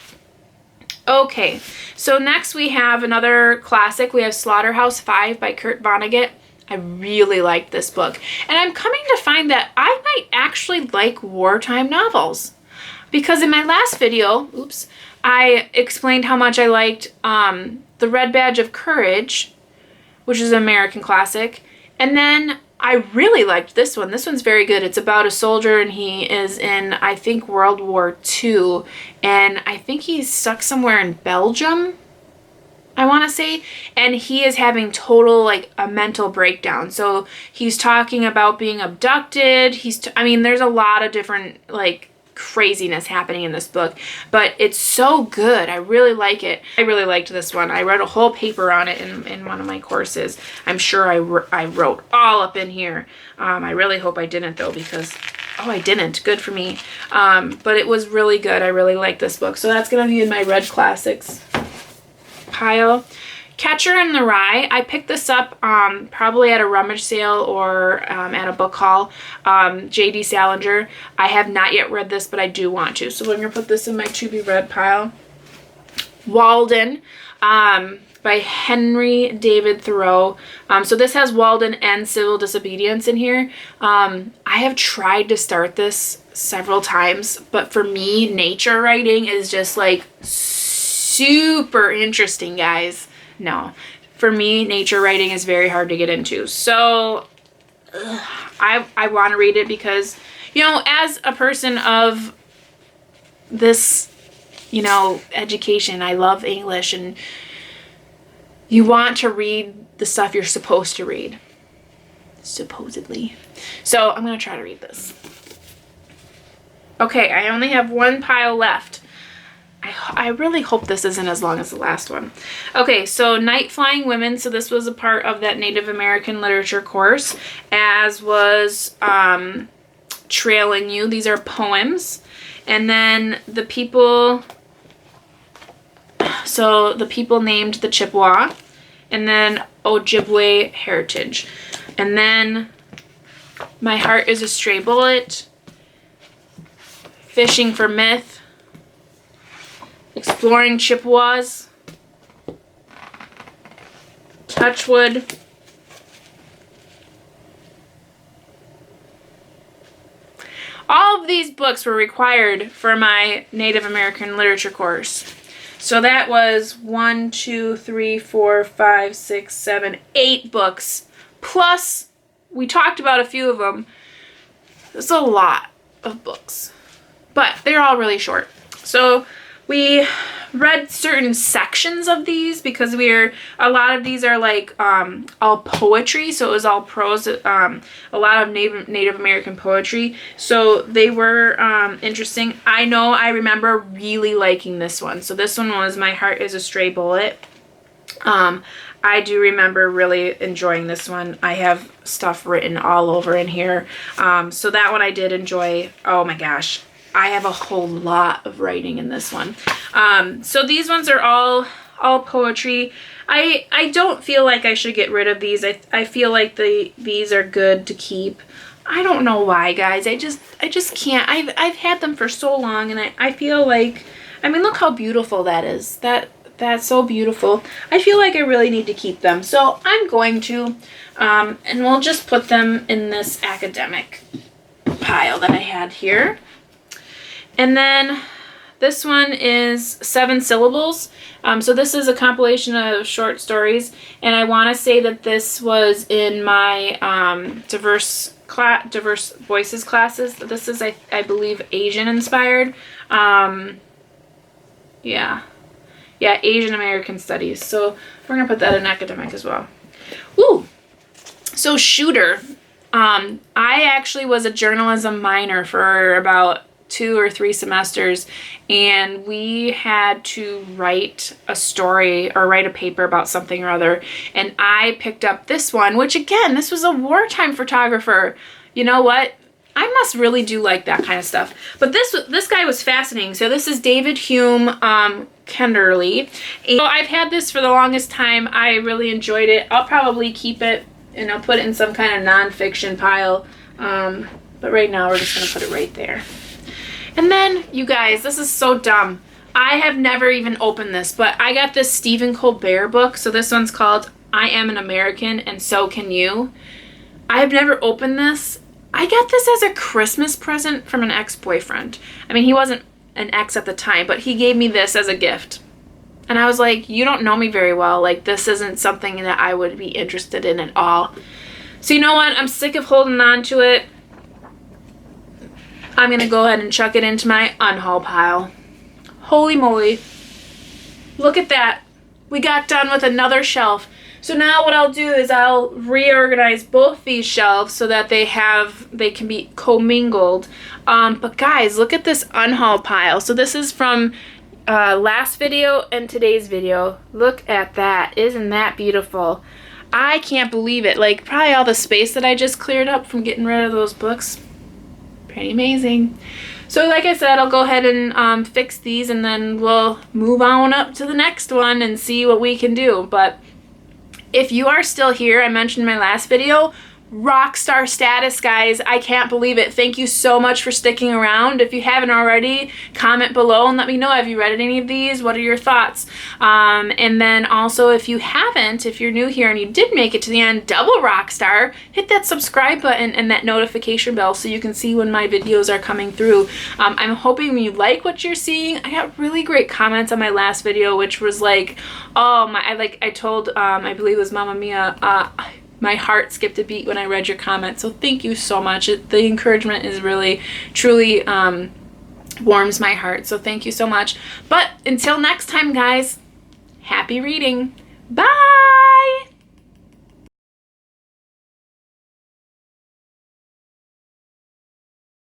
Okay, so next we have another classic. We have Slaughterhouse-Five by Kurt Vonnegut. I really like this book. And I'm coming to find that I might actually like wartime novels. Because in my last video, I explained how much I liked The Red Badge of Courage, which is an American classic. And then I really liked this one. This one's very good. It's about a soldier and he is in, I think, World War II. And I think he's stuck somewhere in Belgium, I want to say. And he is having total, like, a mental breakdown. So he's talking about being abducted. I mean, there's a lot of different, like, craziness happening in this book, but it's so good. I really like it. I really liked this one. I read a whole paper on it in one of my courses. I'm sure I wrote all up in here. I really hope I didn't though, because I didn't. Good for me. But it was really good. I really like this book. So that's going to be in my Read Classics pile. Catcher in the Rye. I picked this up probably at a rummage sale or at a book haul. J.D. Salinger. I have not yet read this, but I do want to. So I'm going to put this in my to be read pile. Walden by Henry David Thoreau. So this has Walden and civil disobedience in here. I have tried to start this several times, but for me, nature writing is just like super interesting, guys. No, for me, nature writing is very hard to get into. So I want to read it because, you know, as a person of this, you know, education, I love English, and you want to read the stuff you're supposed to read, supposedly. So I'm going to try to read this. Okay, I only have one pile left. I really hope this isn't as long as the last one. Okay, so Night Flying Women. So this was a part of that Native American literature course, as was Trailing You. These are poems. And then the people, so the people named the Chippewa, and then Ojibwe Heritage. And then My Heart is a Stray Bullet, Fishing for Myth, Exploring Chippewas, Touchwood, all of these books books were required for my Native American literature course. So that was 1, 2, 3, 4, 5, 6, 7, 8 books. Plus, we talked about a few of them. It's a lot of books, but they're all really short. So we read certain sections of these because a lot of these are like all poetry, so it was all prose, a lot of Native American poetry, so they were interesting. I remember really liking this one. So this one was My Heart is a Stray Bullet. I do remember really enjoying this one. I have stuff written all over in here. So that one I did enjoy. Oh my gosh. I have a whole lot of writing in this one. So these ones are all poetry. I don't feel like I should get rid of these. I feel like these are good to keep. I don't know why, guys. I just can't. I've had them for so long, and I feel like, I mean, look how beautiful that is. That's so beautiful. I feel like I really need to keep them. So I'm going to, and we'll just put them in this academic pile that I had here. And then this one is 7 syllables. So this is a compilation of short stories, and I want to say that this was in my diverse voices classes. This is, I believe, Asian inspired. Yeah, Asian American Studies. So we're gonna put that in academic as well. Woo! So Shooter. I actually was a journalism minor for about 2 or 3 semesters, and we had to write a story or write a paper about something or other, and I picked up this one, which again, this was a wartime photographer. You know what? I must really do like that kind of stuff. But this guy was fascinating. So this is David Hume Kenderly. And so I've had this for the longest time. I really enjoyed it. I'll probably keep it and I'll put it in some kind of nonfiction pile. But right now we're just going to put it right there. And then, you guys, this is so dumb. I have never even opened this, but I got this Stephen Colbert book. So this one's called I Am an American and So Can You. I have never opened this. I got this as a Christmas present from an ex-boyfriend. I mean, he wasn't an ex at the time, but he gave me this as a gift. And I was like, you don't know me very well. Like, this isn't something that I would be interested in at all. So you know what? I'm sick of holding on to it. I'm going to go ahead and chuck it into my unhaul pile. Holy moly. Look at that. We got done with another shelf. So now what I'll do is I'll reorganize both these shelves so that they can be commingled. But guys, look at this unhaul pile. So this is from last video and today's video. Look at that. Isn't that beautiful? I can't believe it. Like, probably all the space that I just cleared up from getting rid of those books. Pretty amazing. So like I said, I'll go ahead and fix these, and then we'll move on up to the next one and see what we can do. But if you are still here, I mentioned in my last video, Rockstar status, guys. I can't believe it. Thank you so much for sticking around. If you haven't already, comment below and let me know, have you read any of these? What are your thoughts? And then also, if you haven't, if you're new here and you did make it to the end, double Rockstar, hit that subscribe button and that notification bell so you can see when my videos are coming through. I'm hoping you like what you're seeing. I got really great comments on my last video, which was like, oh my, I told, I believe it was Mama Mia, my heart skipped a beat when I read your comment. So thank you so much. The encouragement is really, truly warms my heart. So thank you so much. But until next time, guys, happy reading. Bye!